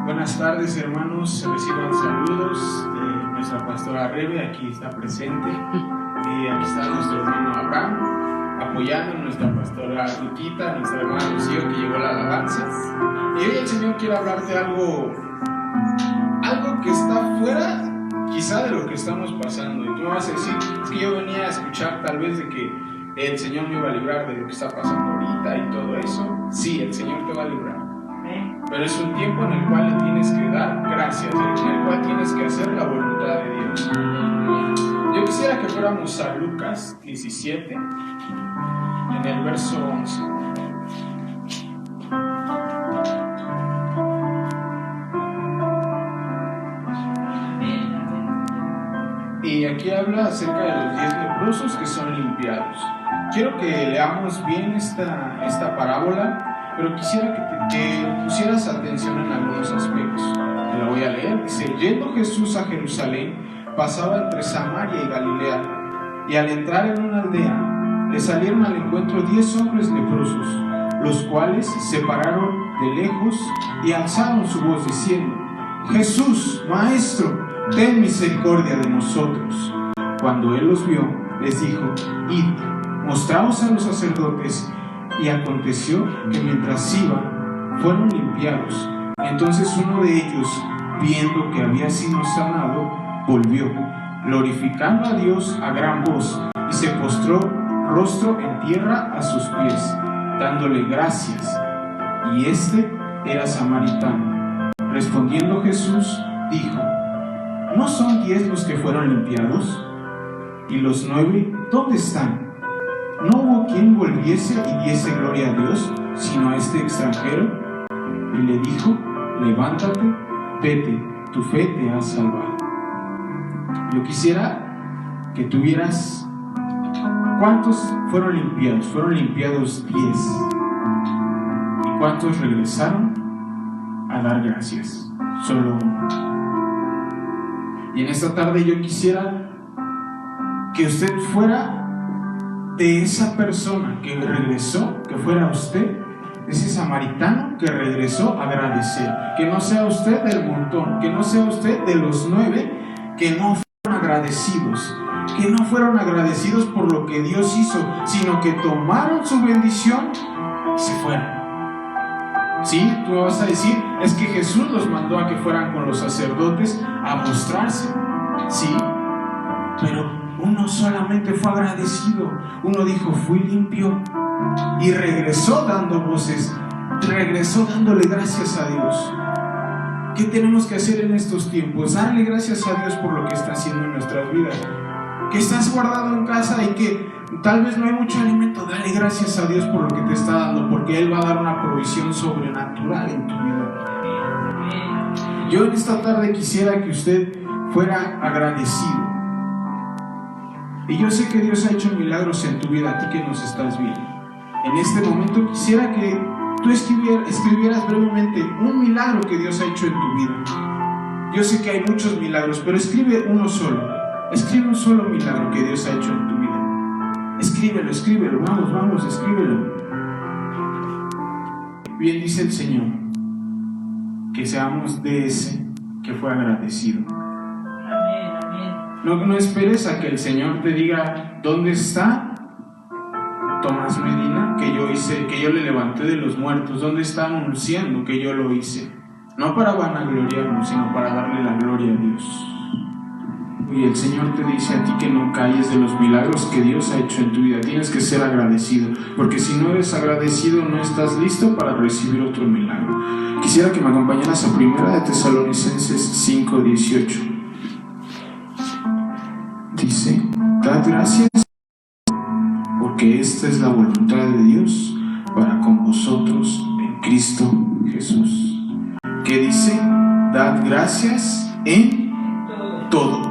Buenas tardes, hermanos. Reciban saludos de nuestra pastora Rebe, aquí está presente. Aquí está nuestro hermano Abraham, apoyando a nuestra pastora Lupita, nuestra hermana Lucía, que llevó la alabanza. Y hoy el Señor quiere hablarte de algo que está fuera, quizá, de lo que estamos pasando. Y tú me vas a decir, es que yo venía a escuchar tal vez de que el Señor me iba a librar de lo que está pasando ahorita y todo eso. Sí, el Señor te va a librar. Pero es un tiempo en el cual le tienes que dar gracias, en el cual tienes que hacer la voluntad de Dios. Yo quisiera que fuéramos a Lucas 17, en el verso 11. Y aquí habla acerca de los 10 leprosos que son limpiados. Quiero que leamos bien esta parábola, pero quisiera que pusieras atención en algunos aspectos. Te la voy a leer. Dice: yendo Jesús a Jerusalén, pasaba entre Samaria y Galilea, y al entrar en una aldea, le salieron al encuentro 10 hombres leprosos, los cuales se pararon de lejos y alzaron su voz diciendo: Jesús, Maestro, ten misericordia de nosotros. Cuando él los vio, les dijo: id, mostraos a los sacerdotes. Y aconteció que mientras iban, fueron limpiados. Entonces uno de ellos, viendo que había sido sanado, volvió, glorificando a Dios a gran voz, y se postró rostro en tierra a sus pies, dándole gracias. Y este era samaritano. Respondiendo Jesús, dijo: ¿no son 10 los que fueron limpiados? ¿Y los 9 dónde están? No hubo quien volviese y diese gloria a Dios, sino a este extranjero. Y le dijo: levántate, vete, tu fe te ha salvado. Yo quisiera que tuvieras, ¿cuántos fueron limpiados? Fueron limpiados 10. ¿Y cuántos regresaron a dar gracias? Solo uno. Y en esta tarde yo quisiera que usted fuera de esa persona que regresó, que fuera usted, ese samaritano que regresó a agradecer. Que no sea usted del montón, que no sea usted de los 9 que no fueron agradecidos, que no fueron agradecidos por lo que Dios hizo, sino que tomaron su bendición y se fueron. Sí, tú me vas a decir, es que Jesús los mandó a que fueran con los sacerdotes a mostrarse. Sí, pero uno solamente fue agradecido. Uno dijo: fui limpio, y regresó dando voces, regresó dándole gracias a Dios. ¿Qué tenemos que hacer en estos tiempos? Darle gracias a Dios por lo que está haciendo en nuestras vidas. Que estás guardado en casa y que tal vez no hay mucho alimento, dale gracias a Dios por lo que te está dando, porque Él va a dar una provisión sobrenatural en tu vida. Yo en esta tarde quisiera que usted fuera agradecido. Y yo sé que Dios ha hecho milagros en tu vida, a ti que nos estás viendo. En este momento quisiera que tú escribieras brevemente un milagro que Dios ha hecho en tu vida. Yo sé que hay muchos milagros, pero escribe uno solo. Escribe un solo milagro que Dios ha hecho en tu vida. Escríbelo, vamos, escríbelo. Bien dice el Señor, que seamos de ese que fue agradecido. No esperes a que el Señor te diga: ¿dónde está Tomás Medina, que yo le levanté de los muertos? ¿Dónde está anunciando que yo lo hice? No para vanagloriarnos, sino para darle la gloria a Dios. Y el Señor te dice a ti que no calles de los milagros que Dios ha hecho en tu vida. Tienes que ser agradecido, porque si no eres agradecido, no estás listo para recibir otro milagro. Quisiera que me acompañaras a 1 Tesalonicenses 5:18. Dice: dad gracias, porque esta es la voluntad de Dios para con vosotros en Cristo Jesús. ¿Qué dice? Dad gracias en todo.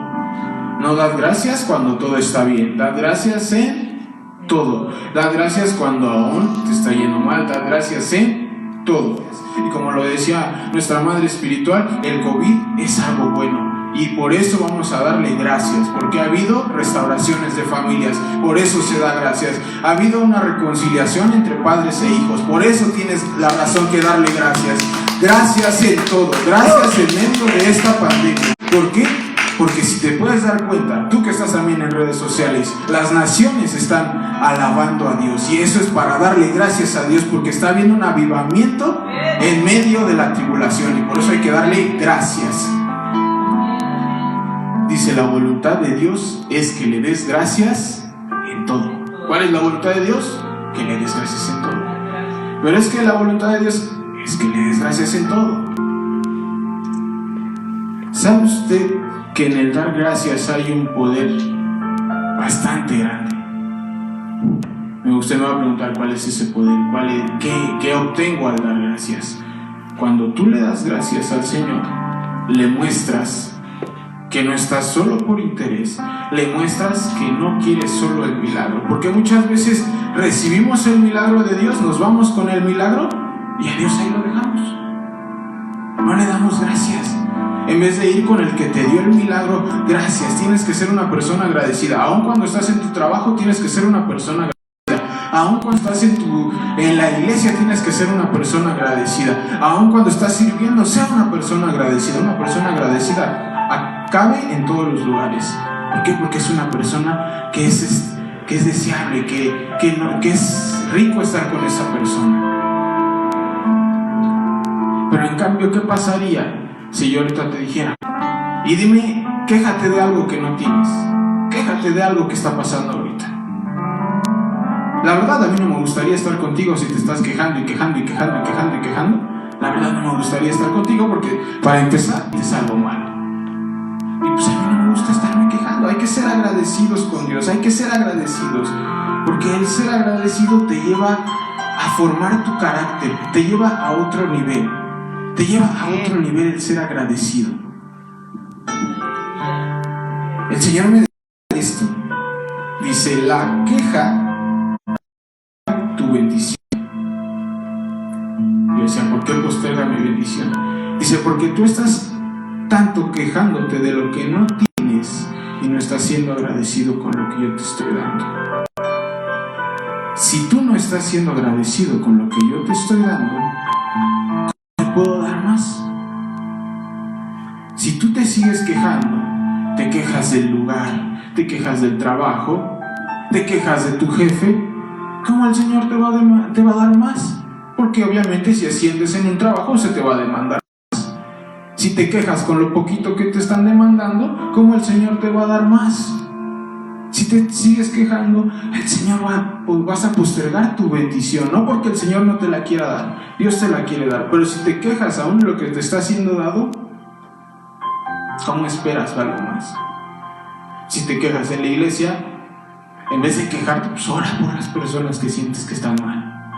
No dad gracias cuando todo está bien, dad gracias en todo. Dad gracias cuando aún te está yendo mal, dad gracias en todo. Y como lo decía nuestra madre espiritual, el COVID es algo bueno. Y por eso vamos a darle gracias, porque ha habido restauraciones de familias, por eso se da gracias. Ha habido una reconciliación entre padres e hijos, por eso tienes la razón que darle gracias. gracias en todo, gracias en medio de esta pandemia. ¿Por qué? Porque si te puedes dar cuenta, tú que estás también en redes sociales, las naciones están alabando a Dios, y eso es para darle gracias a Dios, porque está habiendo un avivamiento en medio de la tribulación, y por eso hay que darle gracias. Dice, la voluntad de Dios es que le des gracias en todo. ¿Cuál es la voluntad de Dios? Que le des gracias en todo. Pero es que la voluntad de Dios es que le des gracias en todo. ¿Sabe usted que en el dar gracias hay un poder bastante grande? Usted me va a preguntar cuál es ese poder, qué obtengo al dar gracias. Cuando tú le das gracias al Señor, le muestras que no estás solo por interés, le muestras que no quieres solo el milagro, porque muchas veces recibimos el milagro de Dios, nos vamos con el milagro y a Dios ahí lo dejamos, no le damos gracias. En vez de ir con el que te dio el milagro, gracias. Tienes que ser una persona agradecida. Aun cuando estás en tu trabajo, tienes que ser una persona agradecida. Aun cuando estás en la iglesia, tienes que ser una persona agradecida. Aun cuando estás sirviendo, sea una persona agradecida. Una persona agradecida cabe en todos los lugares. ¿Por qué? Porque es una persona que es deseable, que es rico estar con esa persona. Pero en cambio, ¿qué pasaría si yo ahorita te dijera, y dime, quéjate de algo que no tienes, quéjate de algo que está pasando ahorita? La verdad, a mí no me gustaría estar contigo si te estás quejando y quejando y quejando y quejando y quejando. La verdad, no me gustaría estar contigo porque, para empezar, es algo malo. Y pues a mí no me gusta estarme quejando. Hay que ser agradecidos con Dios, hay que ser agradecidos, porque el ser agradecido te lleva a formar tu carácter, te lleva a otro nivel. Te lleva a otro nivel el ser agradecido. El Señor me dice esto. Dice, la queja, tu bendición. Yo decía, ¿por qué posterga mi bendición? Dice, porque tú estás tanto quejándote de lo que no tienes y no estás siendo agradecido con lo que yo te estoy dando. Si tú no estás siendo agradecido con lo que yo te estoy dando, ¿puedo dar más? Si tú te sigues quejando, te quejas del lugar, te quejas del trabajo, te quejas de tu jefe, ¿cómo el Señor te va a dar más? Porque obviamente si asciendes en un trabajo se te va a demandar más. Si te quejas con lo poquito que te están demandando, ¿cómo el Señor te va a dar más? Si te sigues quejando, el Señor vas a postergar tu bendición, no porque el Señor no te la quiera dar, Dios te la quiere dar, pero si te quejas aún de lo que te está siendo dado, ¿cómo esperas algo más? Si te quejas en la iglesia, en vez de quejarte, pues ora por las personas que sientes que están mal.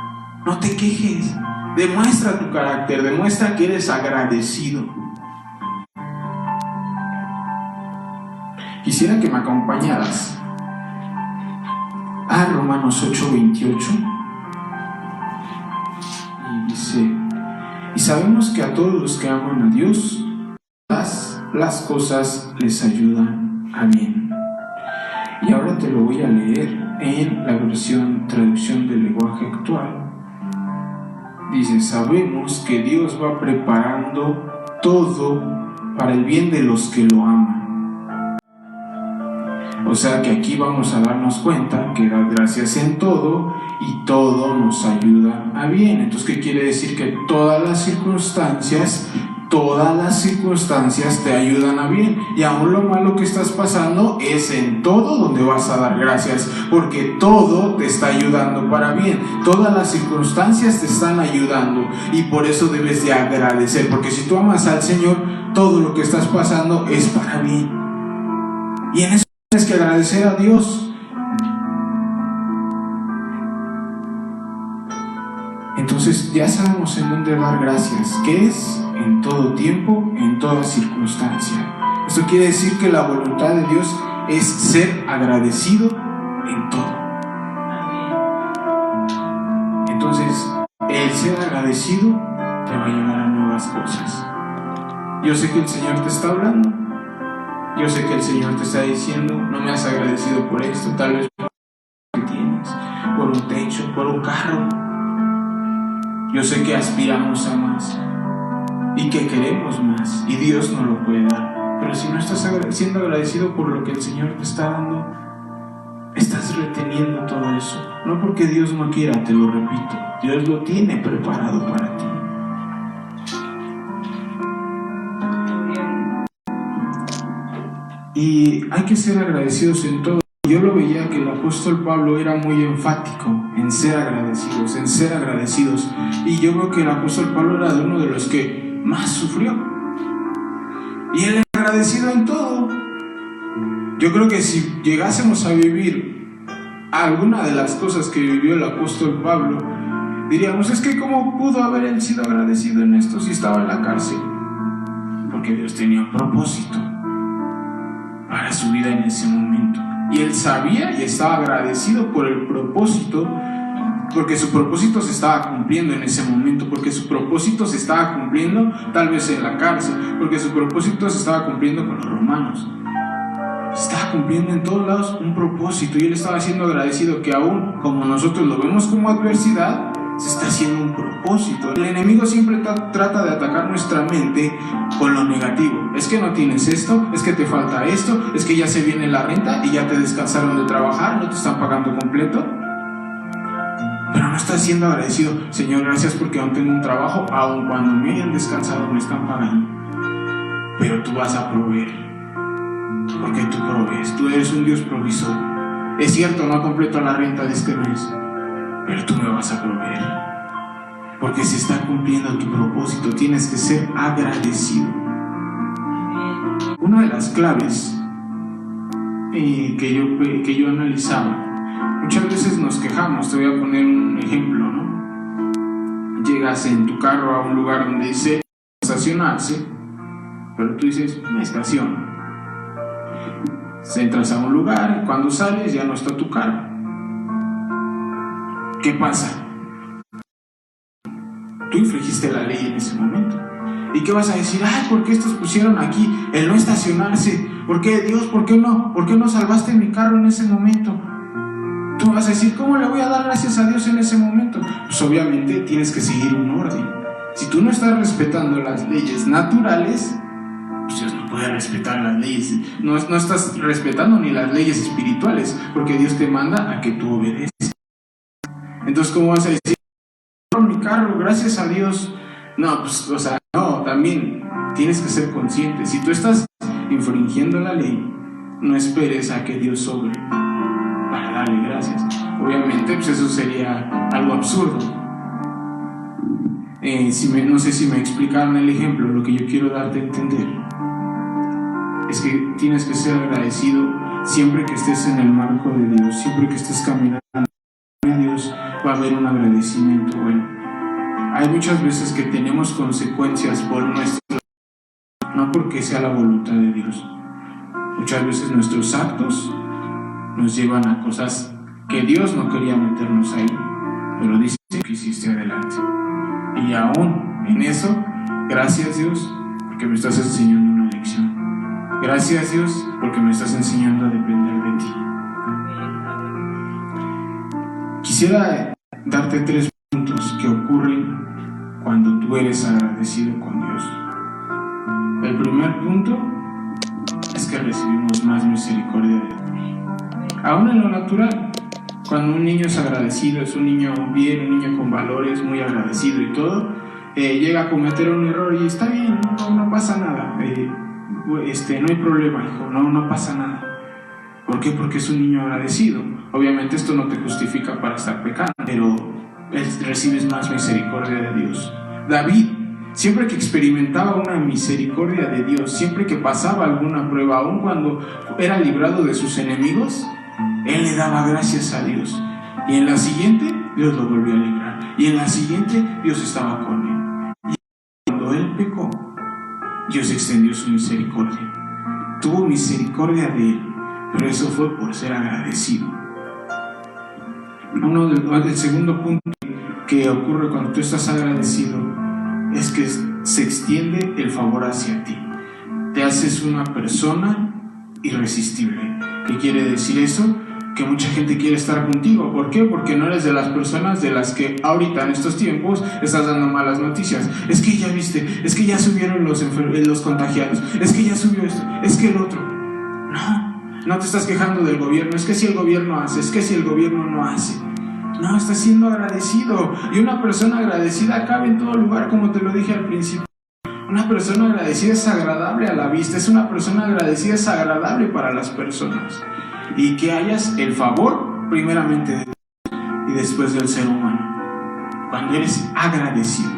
No te quejes, demuestra tu carácter, demuestra que eres agradecido. Quisiera que me acompañaras a Romanos 8:28, y dice, y sabemos que a todos los que aman a Dios, las cosas les ayudan a bien. Y ahora te lo voy a leer en la traducción del lenguaje actual. Dice, sabemos que Dios va preparando todo para el bien de los que lo aman. O sea que aquí vamos a darnos cuenta que dar gracias en todo y todo nos ayuda a bien. Entonces, ¿qué quiere decir? Que todas las circunstancias te ayudan a bien. Y aún lo malo que estás pasando es en todo donde vas a dar gracias, porque todo te está ayudando para bien. Todas las circunstancias te están ayudando y por eso debes de agradecer, porque si tú amas al Señor, todo lo que estás pasando es para bien. Y en eso tienes que agradecer a Dios. Entonces ya sabemos en dónde dar gracias, que es en todo tiempo, en toda circunstancia. Esto quiere decir que la voluntad de Dios es ser agradecido en todo. Entonces, el ser agradecido te va a llevar a nuevas cosas. Yo sé que el Señor te está hablando. Yo sé que el Señor te está diciendo, no me has agradecido por esto, tal vez por lo que tienes, por un techo, por un carro. Yo sé que aspiramos a más, y que queremos más y Dios nos lo puede dar. Pero si no estás siendo agradecido por lo que el Señor te está dando, estás reteniendo todo eso. No porque Dios no quiera, te lo repito, Dios lo tiene preparado para ti. Y hay que ser agradecidos en todo. Yo lo veía que el apóstol Pablo era muy enfático en ser agradecidos. Y yo veo que el apóstol Pablo era de uno de los que más sufrió. Y él era agradecido en todo. Yo creo que si llegásemos a vivir alguna de las cosas que vivió el apóstol Pablo, diríamos, es que ¿cómo pudo haber él sido agradecido en esto si estaba en la cárcel? Porque Dios tenía un propósito para su vida en ese momento. Y él sabía y estaba agradecido por el propósito, porque su propósito se estaba cumpliendo en ese momento, porque su propósito se estaba cumpliendo tal vez en la cárcel, porque su propósito se estaba cumpliendo con los romanos. Se estaba cumpliendo en todos lados un propósito y él estaba siendo agradecido que aún como nosotros lo vemos como adversidad, se está haciendo un propósito. El enemigo siempre trata de atacar nuestra mente con lo negativo. Es que no tienes esto, es que te falta esto, es que ya se viene la renta y ya te descansaron de trabajar, no te están pagando completo. Pero no estás siendo agradecido. Señor, gracias porque aún tengo un trabajo, aun cuando me hayan descansado me están pagando. Pero tú vas a proveer, porque tú provees, tú eres un Dios provisor. Es cierto, no completo la renta de este mes, pero tú me vas a proveer, porque se está cumpliendo tu propósito. Tienes que ser agradecido. Una de las claves que yo analizaba, muchas veces nos quejamos. Te voy a poner un ejemplo, ¿no? Llegas en tu carro a un lugar donde dice estacionarse, pero tú dices, me estaciono. Entras a un lugar, cuando sales ya no está tu carro. ¿Qué pasa? Tú infringiste la ley en ese momento. ¿Y qué vas a decir? Ay, ¿por qué estos pusieron aquí el no estacionarse? ¿Por qué, Dios? ¿Por qué no salvaste mi carro en ese momento? Tú vas a decir, ¿cómo le voy a dar gracias a Dios en ese momento? Pues obviamente tienes que seguir un orden. Si tú no estás respetando las leyes naturales, pues Dios no puede respetar las leyes. No estás respetando ni las leyes espirituales, porque Dios te manda a que tú obedezcas. Entonces, ¿cómo vas a decir? Mi carro, gracias a Dios. No, pues, no, también tienes que ser consciente. Si tú estás infringiendo la ley, no esperes a que Dios sobre para darle gracias. Obviamente, pues eso sería algo absurdo. No sé si me explicaron el ejemplo. Lo que yo quiero darte a entender es que tienes que ser agradecido siempre que estés en el marco de Dios, siempre que estés caminando a Dios. Va a haber un agradecimiento bueno. Hay muchas veces que tenemos consecuencias por nuestro, no porque sea la voluntad de Dios. Muchas veces nuestros actos nos llevan a cosas que Dios no quería meternos ahí, pero dice que hiciste adelante. Y aún en eso, gracias Dios, porque me estás enseñando una lección. Gracias Dios, porque me estás enseñando a depender de ti. Quisiera darte 3 puntos que ocurren cuando tú eres agradecido con Dios. El primer punto es que recibimos más misericordia de Dios. Aún en lo natural, cuando un niño es agradecido, es un niño bien, un niño con valores, muy agradecido y todo, llega a cometer un error y está bien, no pasa nada, no hay problema, hijo, no pasa nada. ¿Por qué? Porque es un niño agradecido. Obviamente esto no te justifica para estar pecando, pero recibes más misericordia de Dios. David, siempre que experimentaba una misericordia de Dios, siempre que pasaba alguna prueba, aun cuando era librado de sus enemigos, él le daba gracias a Dios. Y en la siguiente, Dios lo volvió a librar. Y en la siguiente, Dios estaba con él. Y cuando él pecó, Dios extendió su misericordia. Tuvo misericordia de él, pero eso fue por ser agradecido. El segundo punto que ocurre cuando tú estás agradecido es que se extiende el favor hacia ti. Te haces una persona irresistible. ¿Qué quiere decir eso? que mucha gente quiere estar contigo. ¿Por qué? Porque no eres de las personas de las que ahorita en estos tiempos estás dando malas noticias. Es que ya viste, es que ya subieron los contagiados, es que ya subió esto, es que el otro. No te estás quejando del gobierno, es que si el gobierno hace, es que si el gobierno no hace. No, estás siendo agradecido. Y una persona agradecida cabe en todo lugar, como te lo dije al principio. Una persona agradecida es agradable a la vista, es una persona agradecida es agradable para las personas. Y que hayas el favor primeramente de Dios y después del ser humano, cuando eres agradecido.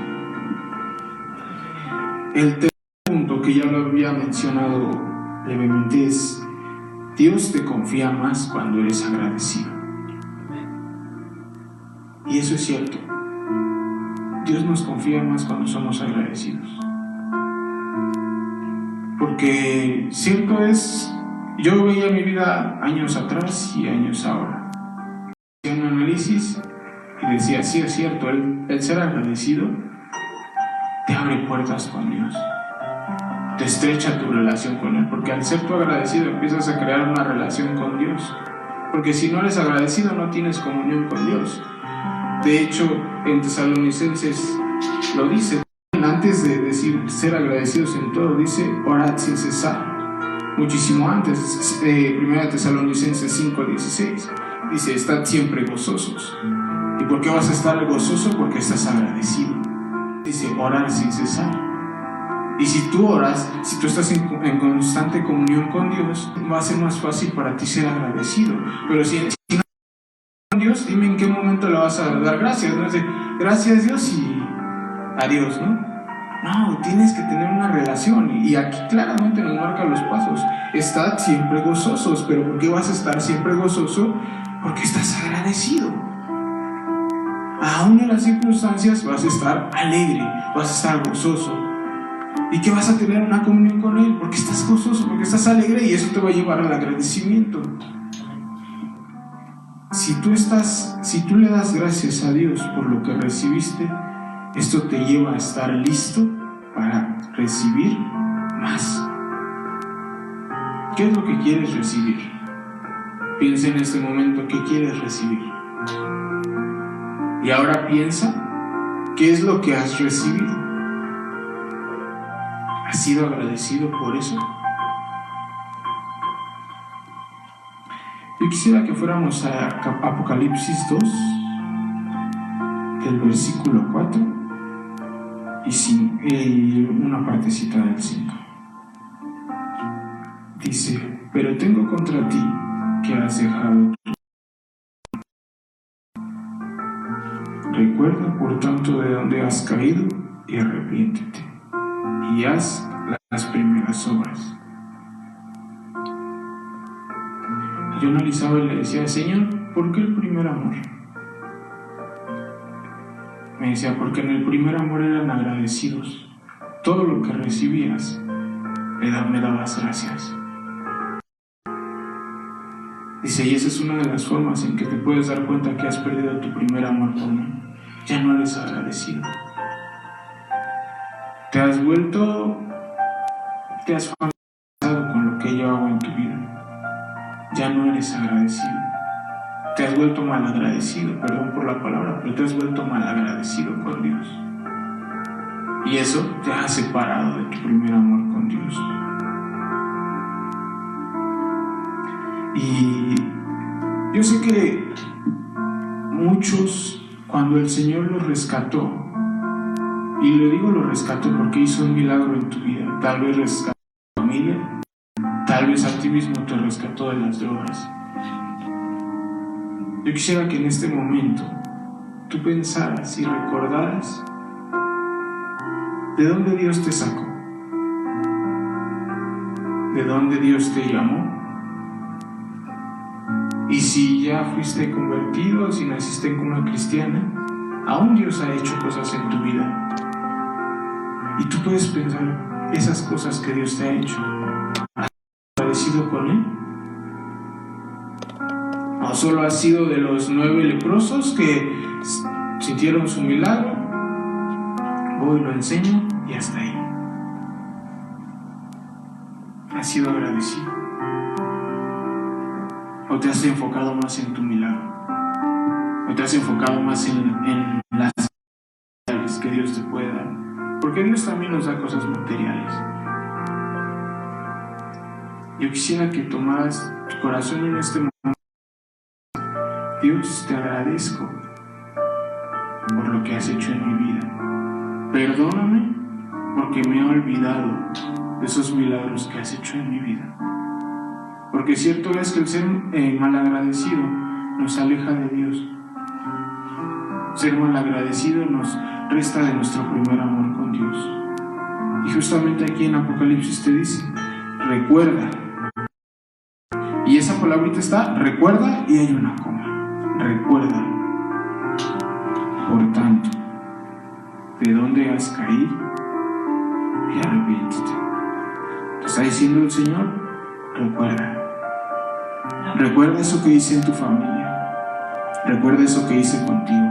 El tercer punto, que ya lo había mencionado levemente, es: Dios te confía más cuando eres agradecido. Y eso es cierto. Dios nos confía más cuando somos agradecidos. Porque cierto es, yo veía mi vida años atrás y años ahora. Hacía un análisis y decía, sí es cierto, el ser agradecido te abre puertas con Dios, te estrecha tu relación con Él, porque al ser tú agradecido empiezas a crear una relación con Dios. Porque si no eres agradecido no tienes comunión con Dios. De hecho, en Tesalonicenses lo dice, antes de decir ser agradecidos en todo, dice orad sin cesar. Muchísimo antes, 1 Tesalonicenses 5:16, dice estad siempre gozosos. ¿Y por qué vas a estar gozoso? Porque estás agradecido. Dice orar sin cesar. Y si tú oras, si tú estás en constante comunión con Dios, va a ser más fácil para ti ser agradecido. Pero si no con Dios, dime en qué momento le vas a dar gracias, ¿no? Es de, gracias Dios y adiós, ¿no? No, tienes que tener una relación. Y aquí claramente nos marca los pasos. Estad siempre gozosos. ¿Pero por qué vas a estar siempre gozoso? Porque estás agradecido. Aún en las circunstancias vas a estar alegre, vas a estar gozoso. ¿Y que vas a tener una comunión con Él? Porque estás gozoso, porque estás alegre, y eso te va a llevar al agradecimiento. Si tú le das gracias a Dios por lo que recibiste, esto te lleva a estar listo para recibir más. ¿Qué es lo que quieres recibir? Piensa en este momento, ¿qué quieres recibir? Y ahora piensa, ¿qué es lo que has recibido? ¿Has sido agradecido por eso? Yo quisiera que fuéramos a Apocalipsis 2, del versículo 4 y una partecita del 5. Dice, pero tengo contra ti que has dejado tu... Recuerda por tanto de dónde has caído y arrepiéntete y haz las primeras obras. Yo analizaba y le decía, Señor, ¿por qué el primer amor? Me decía, porque en el primer amor eran agradecidos. Todo lo que recibías, me dabas gracias. Dice, y esa es una de las formas en que te puedes dar cuenta que has perdido tu primer amor por mí. Ya no eres agradecido. Te has fanatizado con lo que yo hago en tu vida. Ya no eres agradecido. Te has vuelto mal agradecido, perdón por la palabra, pero te has vuelto mal agradecido con Dios. Y eso te ha separado de tu primer amor con Dios. Y yo sé que muchos, cuando el Señor los rescató, y le digo lo rescató porque hizo un milagro en tu vida, tal vez rescató a tu familia, tal vez a ti mismo te rescató de las drogas. Yo quisiera que en este momento tú pensaras y recordaras de dónde Dios te sacó, de dónde Dios te llamó. Y si ya fuiste convertido, si naciste en una cristiana, aún Dios ha hecho cosas en tu vida. Y tú puedes pensar esas cosas que Dios te ha hecho. ¿Has agradecido con Él? ¿O solo has sido de los 9 leprosos que sintieron su milagro? Voy, lo enseño y hasta ahí. ¿Has sido agradecido? ¿O te has enfocado más en tu milagro? ¿O te has enfocado más en las cosas que Dios te puede dar? Porque Dios también nos da cosas materiales. Yo quisiera que tomaras tu corazón en este momento. Dios, te agradezco por lo que has hecho en mi vida. Perdóname porque me he olvidado de esos milagros que has hecho en mi vida. Porque cierto es que el ser malagradecido nos aleja de Dios. Ser malagradecido nos resta de nuestro primer amor con Dios. Y justamente aquí en Apocalipsis te dice, recuerda. Y esa palabrita está, recuerda, y hay una coma. Recuerda. Por tanto, ¿de dónde has caído? Y arrepiéntete. Te está diciendo el Señor, recuerda. Recuerda eso que hice en tu familia. Recuerda eso que hice contigo.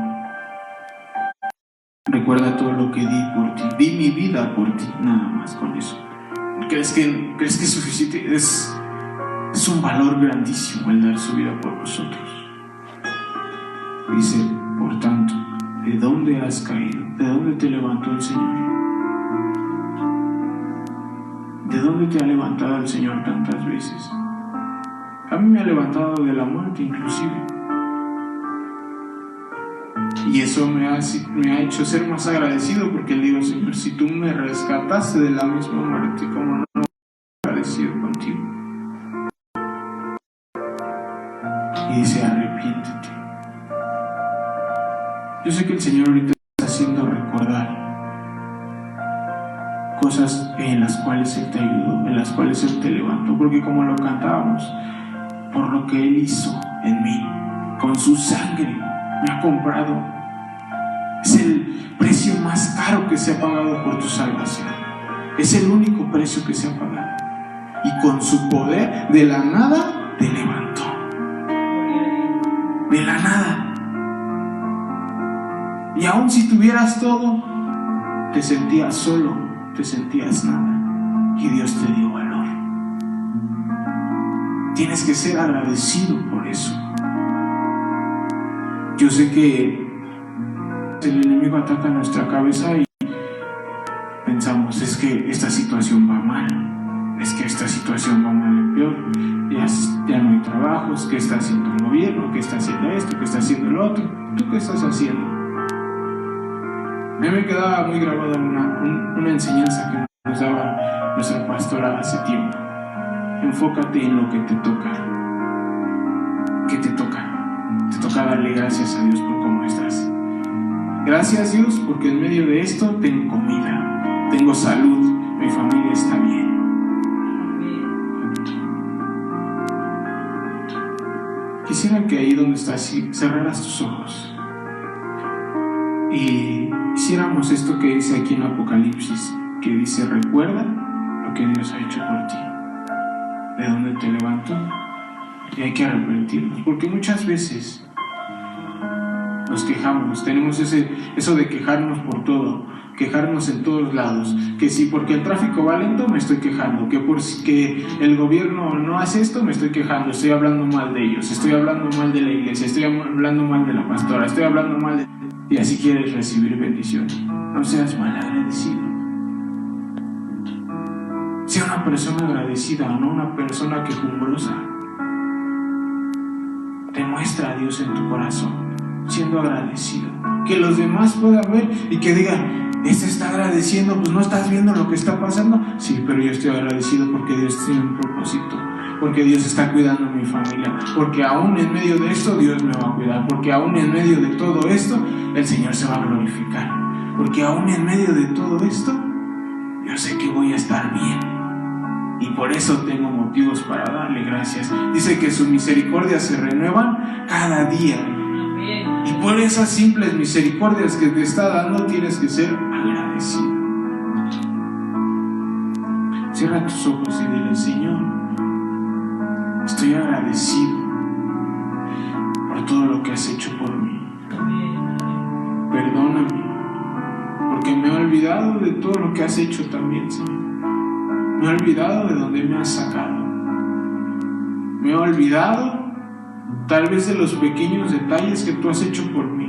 Recuerda todo lo que di por ti. Di mi vida por ti, nada más con eso. ¿Crees que es suficiente? Es un valor grandísimo el dar su vida por vosotros. Dice, por tanto, ¿de dónde has caído? ¿De dónde te levantó el Señor? ¿De dónde te ha levantado el Señor tantas veces? A mí me ha levantado de la muerte inclusive. Y eso me ha hecho ser más agradecido, porque le digo, Señor, si tú me rescataste de la misma muerte, ¿cómo no me he agradecido contigo? Y dice, arrepiéntete. Yo sé que el Señor ahorita está haciendo recordar cosas en las cuales Él te ayudó, en las cuales Él te levantó, porque como lo cantábamos, por lo que Él hizo en mí, con su sangre me ha comprado. Es el precio más caro que se ha pagado por tu salvación. Es el único precio que se ha pagado. Y con su poder, de la nada, te levantó. De la nada. Y aun si tuvieras todo, te sentías solo, te sentías nada. Y Dios te dio valor. Tienes que ser agradecido por eso. Yo sé que el enemigo ataca nuestra cabeza y pensamos, es que esta situación va mal, es que esta situación va mal en peor, ya no hay trabajos, ¿qué está haciendo el gobierno? ¿Qué está haciendo esto? ¿Qué está haciendo el otro? ¿Tú qué estás haciendo? A mí me quedaba muy grabada una enseñanza que nos daba nuestra pastora hace tiempo. Enfócate en lo que te toca. ¿Qué te toca? Te toca darle gracias a Dios por cómo estás. Gracias, Dios, porque en medio de esto tengo comida, tengo salud, mi familia está bien. Quisiera que ahí donde estás cerraras tus ojos y hiciéramos esto que dice aquí en Apocalipsis, que dice, recuerda lo que Dios ha hecho por ti, de dónde te levantó, y hay que arrepentirnos, porque muchas veces nos quejamos, tenemos eso de quejarnos por todo, quejarnos en todos lados, que si porque el tráfico va lento me estoy quejando, que porque el gobierno no hace esto me estoy quejando, estoy hablando mal de ellos, estoy hablando mal de la iglesia, estoy hablando mal de la pastora, estoy hablando mal de... Y así quieres recibir bendiciones. No seas malagradecido. Sea una persona agradecida, no una persona quejumbrosa. Demuestra a Dios en tu corazón siendo agradecido, que los demás puedan ver y que digan, este está agradeciendo, pues no estás viendo lo que está pasando. Sí, pero yo estoy agradecido porque Dios tiene un propósito, porque Dios está cuidando a mi familia, porque aún en medio de esto Dios me va a cuidar, porque aún en medio de todo esto el Señor se va a glorificar, porque aún en medio de todo esto yo sé que voy a estar bien y por eso tengo motivos para darle gracias. Dice que sus misericordias se renuevan cada día. Y por esas simples misericordias que te está dando tienes que ser agradecido. Cierra tus ojos y dile, Señor, estoy agradecido por todo lo que has hecho por mí. Perdóname, porque me he olvidado de todo lo que has hecho también, Señor. Me he olvidado de dónde me has sacado. Me he olvidado tal vez de los pequeños detalles que tú has hecho por mí.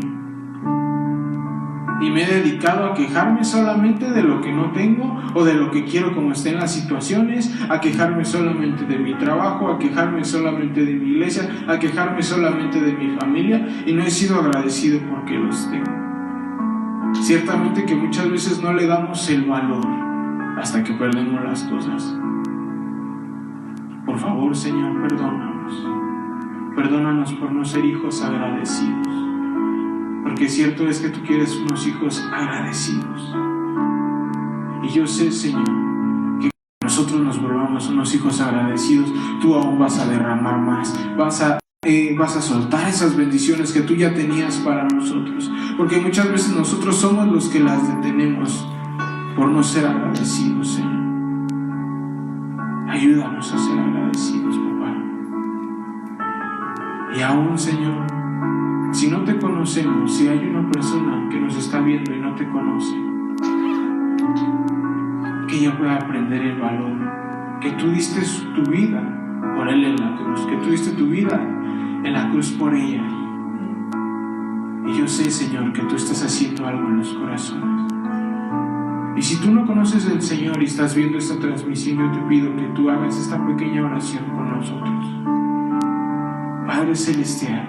Y me he dedicado a quejarme solamente de lo que no tengo o de lo que quiero como estén las situaciones, a quejarme solamente de mi trabajo, a quejarme solamente de mi iglesia, a quejarme solamente de mi familia, y no he sido agradecido porque los tengo. Ciertamente que muchas veces no le damos el valor hasta que perdemos las cosas. Por favor, Señor, perdónanos. Perdónanos por no ser hijos agradecidos. Porque cierto es que tú quieres unos hijos agradecidos. Y yo sé, Señor, que cuando nosotros nos volvamos unos hijos agradecidos, tú aún vas a derramar más, vas a soltar esas bendiciones que tú ya tenías para nosotros. Porque muchas veces nosotros somos los que las detenemos por no ser agradecidos, Señor. Ayúdanos a ser agradecidos, papá. Y aún, Señor, si no te conocemos, si hay una persona que nos está viendo y no te conoce, que ella pueda aprender el valor, que tú diste tu vida por él en la cruz, que tú diste tu vida en la cruz por ella. Y yo sé, Señor, que tú estás haciendo algo en los corazones. Y si tú no conoces al Señor y estás viendo esta transmisión, yo te pido que tú hagas esta pequeña oración con nosotros. Padre Celestial,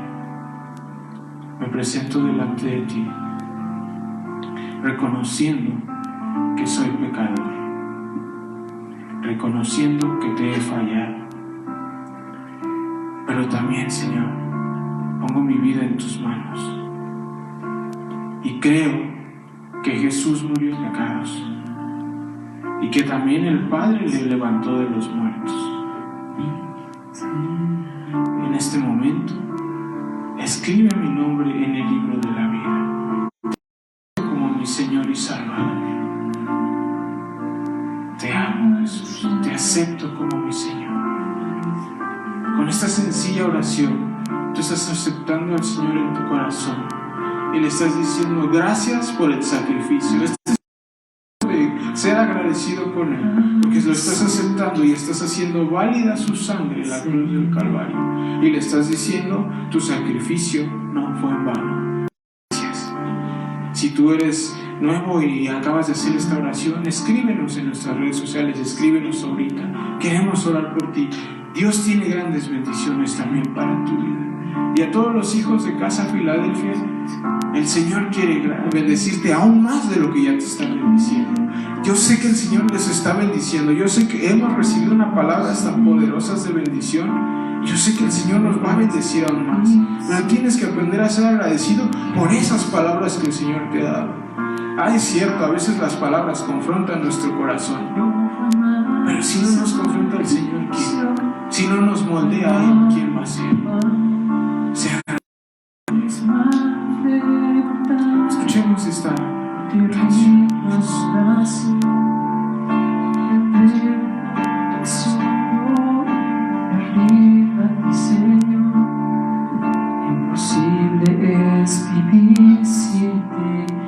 me presento delante de ti, reconociendo que soy pecador, reconociendo que te he fallado, pero también, Señor, pongo mi vida en tus manos y creo que Jesús murió en pecados y que también el Padre le levantó de los muertos. En este momento, escribe mi nombre en el libro de la vida como mi Señor y Salvador. Te amo, Jesús, te acepto como mi Señor. Con esta sencilla oración, tú estás aceptando al Señor en tu corazón y le estás diciendo gracias por el sacrificio. Ser agradecido con Él, porque lo estás aceptando y estás haciendo válida su sangre en la cruz del Calvario, y le estás diciendo tu sacrificio no fue en vano. Gracias. Si tú eres nuevo y acabas de hacer esta oración, escríbenos en nuestras redes sociales, escríbenos ahorita, queremos orar por ti. Dios tiene grandes bendiciones también para tu vida. Y a todos los hijos de Casa Filadelfia, el Señor quiere bendecirte aún más de lo que ya te está bendiciendo. Yo sé que el Señor les está bendiciendo. Yo sé que hemos recibido unas palabras tan poderosas de bendición. Yo sé que el Señor nos va a bendecir aún más. Pero tienes que aprender a ser agradecido por esas palabras que el Señor te ha dado. Es cierto, a veces las palabras confrontan nuestro corazón. Pero si no nos confronta el Señor, ¿quién? Si no nos moldea Él, ¿quién va a ser? Escuchemos esta canción. Imposible es vivir sin ti.